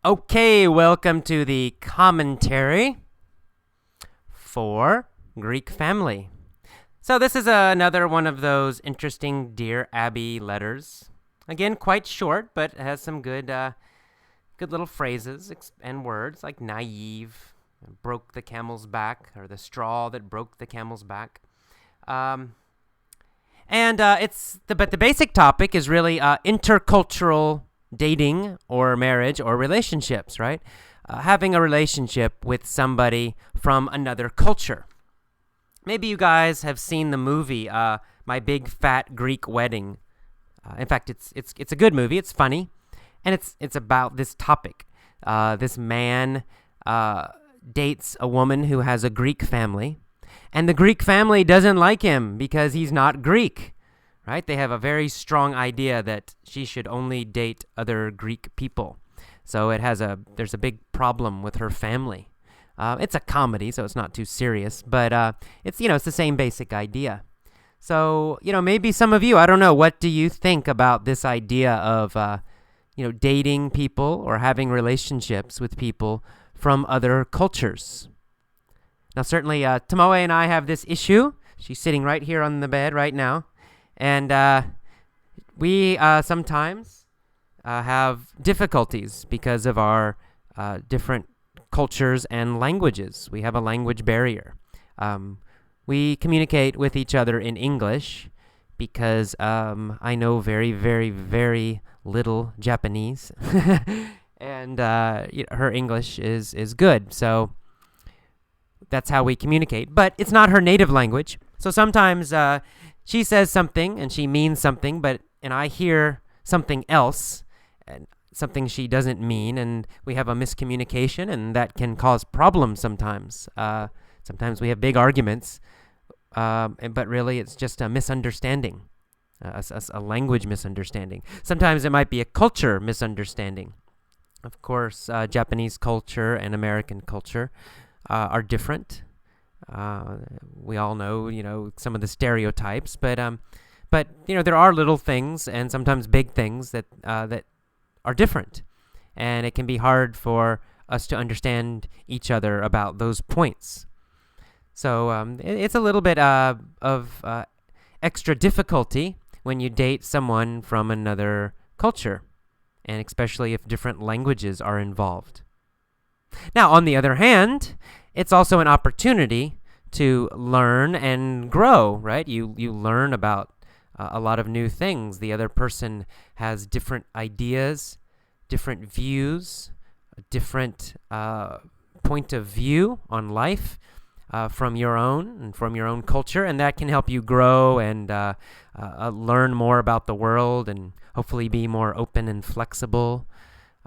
Okay, welcome to the commentary for Greek family. So this is another one of those interesting Dear Abby letters. Again, quite short, but it has some good little phrases and words like naive, broke the camel's back, or the straw that broke the camel's back. But the basic topic is really intercultural dating or marriage or relationships, right? Having a relationship with somebody from another culture. Maybe you guys have seen the movie My Big Fat Greek Wedding. In fact, it's a good movie. It's funny, and it's about this topic. This man dates a woman who has a Greek family, and the Greek family doesn't like him because he's not Greek. Right? They have a very strong idea that she should only date other Greek people. So there's a big problem with her family. It's a comedy, so it's not too serious, but it's the same basic idea. So, maybe some of you, I don't know, what do you think about this idea of, dating people or having relationships with people from other cultures? Now, certainly, Tomoe and I have this issue. She's sitting right here on the bed right now. And we sometimes have difficulties because of our different cultures and languages. We have a language barrier. We communicate with each other in English because I know very, very, very little Japanese. And her English is good. So that's how we communicate. But it's not her native language. So sometimes she says something and she means something, and I hear something else, and something she doesn't mean, and we have a miscommunication, and that can cause problems sometimes. Sometimes we have big arguments, but really it's just a misunderstanding, a language misunderstanding. Sometimes it might be a culture misunderstanding. Of course, Japanese culture and American culture are different. We all know, some of the stereotypes, but there are little things and sometimes big things that are different, and it can be hard for us to understand each other about those points. So it's a little bit of extra difficulty when you date someone from another culture, and especially if different languages are involved. Now, on the other hand, it's also an opportunity to learn and grow, right? You learn about a lot of new things. The other person has different ideas, different views, a different point of view on life from your own and from your own culture, and that can help you grow and learn more about the world and hopefully be more open and flexible.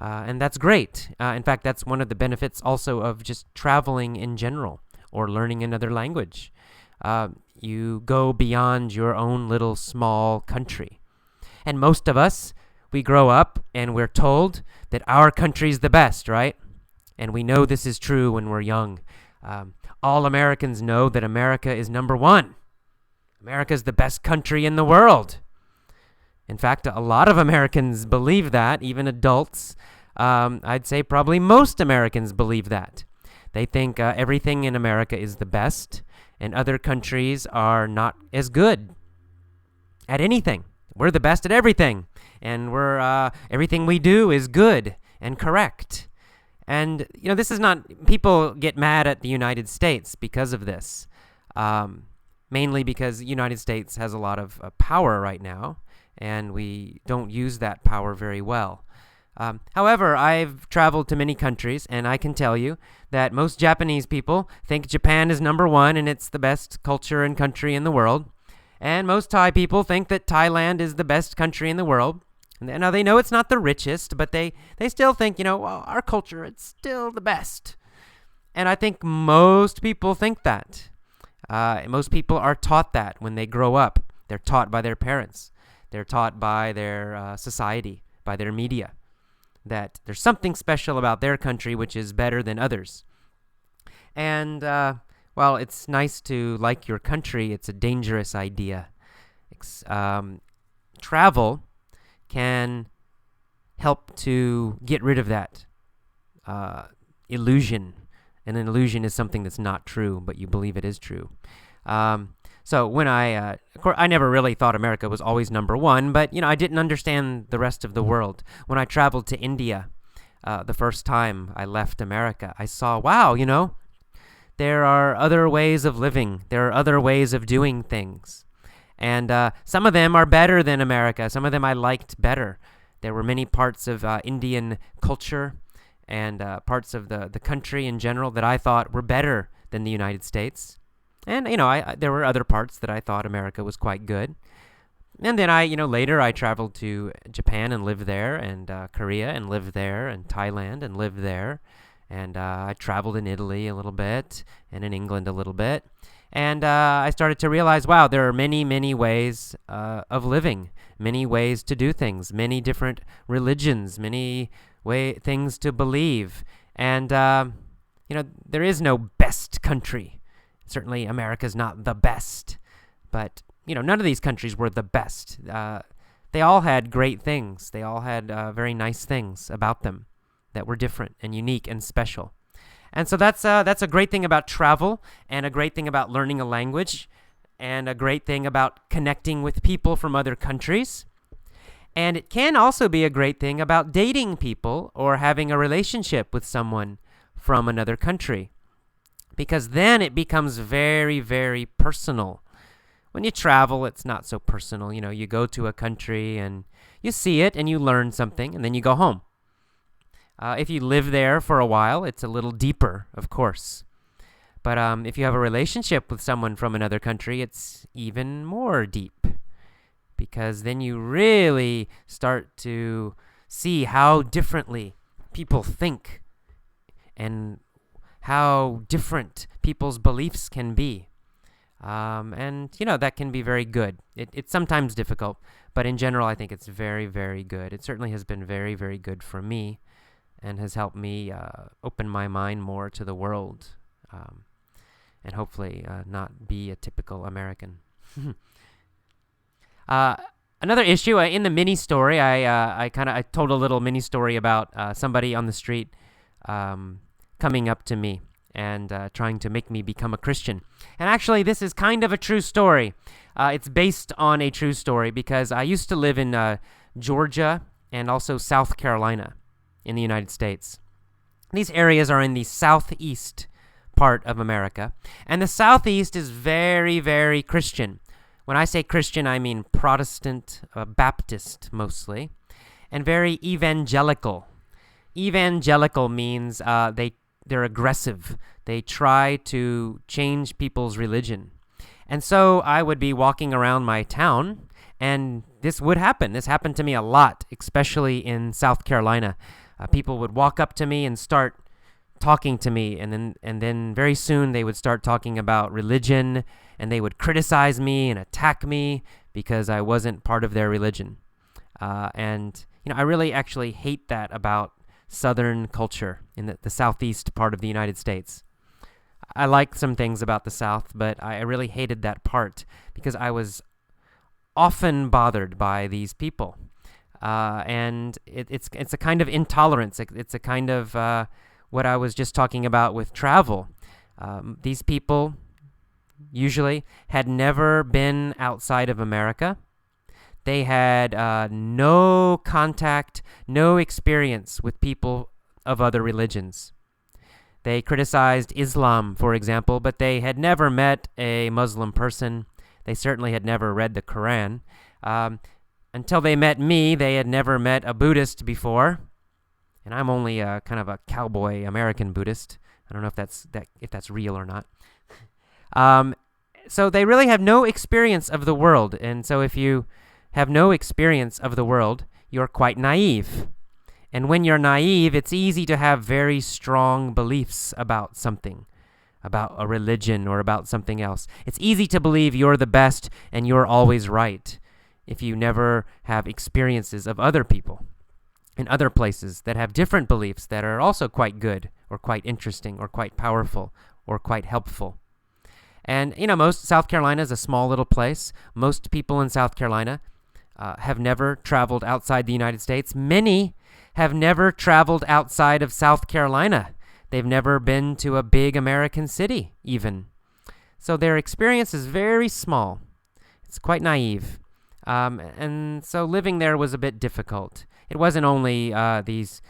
And that's great. In fact, that's one of the benefits also of just traveling in general or learning another language. You go beyond your own little small country. And most of us, we grow up and we're told that our country's the best, right? And we know this is true when we're young. All Americans know that America is number one. America's the best country in the world. In fact, a lot of Americans believe that, even adults. I'd say probably most Americans believe that. They think everything in America is the best, and other countries are not as good at anything. We're the best at everything, and everything we do is good and correct. And, this is not, people get mad at the United States because of this, mainly because the United States has a lot of power right now, and we don't use that power very well. However, I've traveled to many countries, and I can tell you that most Japanese people think Japan is number one and it's the best culture and country in the world. And most Thai people think that Thailand is the best country in the world. Now, they know it's not the richest, but they still think, well, our culture, it's still the best. And I think most people think that. Most people are taught that when they grow up. They're taught by their parents. They're taught by their society, by their media, that there's something special about their country which is better than others. And while it's nice to like your country, it's a dangerous idea. Travel can help to get rid of that. illusion. And an illusion is something that's not true, but you believe it is true. So when of course, I never really thought America was always number one, but, I didn't understand the rest of the world. When I traveled to India, the first time I left America, I saw, wow, there are other ways of living. There are other ways of doing things. And some of them are better than America. Some of them I liked better. There were many parts of Indian culture and parts of the country in general that I thought were better than the United States. And, there were other parts that I thought America was quite good. And then later I traveled to Japan and lived there, and Korea and lived there, and Thailand and lived there. And I traveled in Italy a little bit, and in England a little bit. And I started to realize, wow, there are many, many ways of living, many ways to do things, many different religions, many things to believe. And, there is no best country. Certainly America's not the best. But, none of these countries were the best. They all had great things. They all had very nice things about them that were different and unique and special. And so that's a great thing about travel, and a great thing about learning a language, and a great thing about connecting with people from other countries. And it can also be a great thing about dating people or having a relationship with someone from another country, because then it becomes very, very personal. When you travel, it's not so personal. You go to a country and you see it and you learn something, and then you go home. If you live there for a while, it's a little deeper, of course. But if you have a relationship with someone from another country, it's even more deep, because then you really start to see how differently people think and how different people's beliefs can be. And, that can be very good. It's sometimes difficult, but in general, I think it's very, very good. It certainly has been very, very good for me, and has helped me open my mind more to the world, and hopefully not be a typical American. Another issue in the mini story, I told a little mini story about somebody on the street coming up to me and trying to make me become a Christian. And actually, this is kind of a true story. It's based on a true story, because I used to live in Georgia and also South Carolina in the United States. These areas are in the southeast part of America, and the southeast is very, very Christian. When I say Christian, I mean Protestant, Baptist mostly, and very evangelical. Evangelical means they're aggressive. They try to change people's religion. And so I would be walking around my town, and this would happen. This happened to me a lot, especially in South Carolina. People would walk up to me and start talking to me, and then very soon they would start talking about religion, and they would criticize me and attack me because I wasn't part of their religion. And I really actually hate that about Southern culture in the southeast part of the United States. I like some things about the South, but I really hated that part because I was often bothered by these people. And it's a kind of intolerance. It's a kind of what I was just talking about with travel. These people usually had never been outside of America. They had no contact, no experience with people of other religions. They criticized Islam, for example, but they had never met a Muslim person. They certainly had never read the Quran. Until they met me, they had never met a Buddhist before, and I'm only kind of a cowboy American Buddhist. I don't know if that's real or not. So they really have no experience of the world, and so if you have no experience of the world, you're quite naive. And when you're naive, it's easy to have very strong beliefs about something, about a religion or about something else. It's easy to believe you're the best and you're always right if you never have experiences of other people in other places that have different beliefs that are also quite good or quite interesting or quite powerful or quite helpful. And, South Carolina is a small little place. Most people in South Carolina have never traveled outside the United States. Many have never traveled outside of South Carolina. They've never been to a big American city, even. So their experience is very small. It's quite naive. And so living there was a bit difficult. It wasn't only these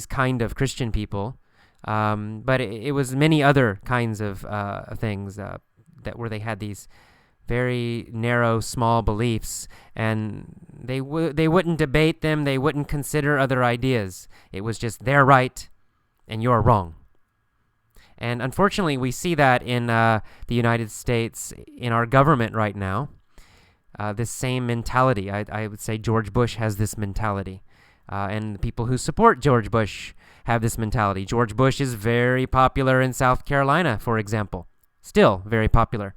kind of Christian people, but it was many other kinds of things where they had these very narrow, small beliefs, and they wouldn't debate them. They wouldn't consider other ideas. It was just they're right and you're wrong. And unfortunately, we see that in the United States, in our government right now. This same mentality. I would say George Bush has this mentality. And the people who support George Bush have this mentality. George Bush is very popular in South Carolina, for example. Still very popular.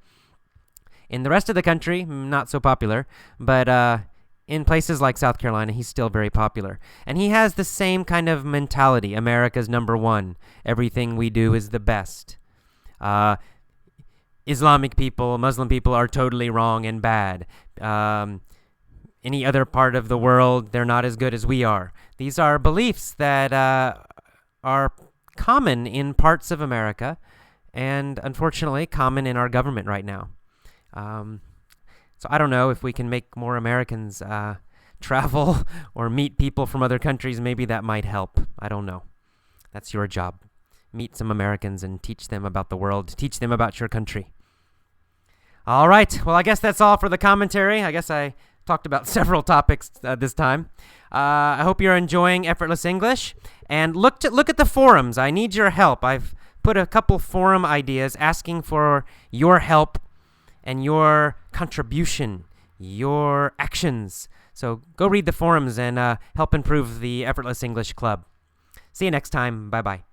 In the rest of the country, not so popular. But in places like South Carolina, he's still very popular. And he has the same kind of mentality. America's number one. Everything we do is the best. Islamic people, Muslim people are totally wrong and bad. Any other part of the world, they're not as good as we are. These are beliefs that are common in parts of America and, unfortunately, common in our government right now. So I don't know if we can make more Americans travel or meet people from other countries. Maybe that might help. I don't know. That's your job. Meet some Americans and teach them about the world. Teach them about your country. All right. Well, I guess that's all for the commentary. I guess I talked about several topics this time. I hope you're enjoying Effortless English. And look at the forums. I need your help. I've put a couple forum ideas asking for your help and your contribution, your actions. So go read the forums and help improve the Effortless English Club. See you next time. Bye-bye.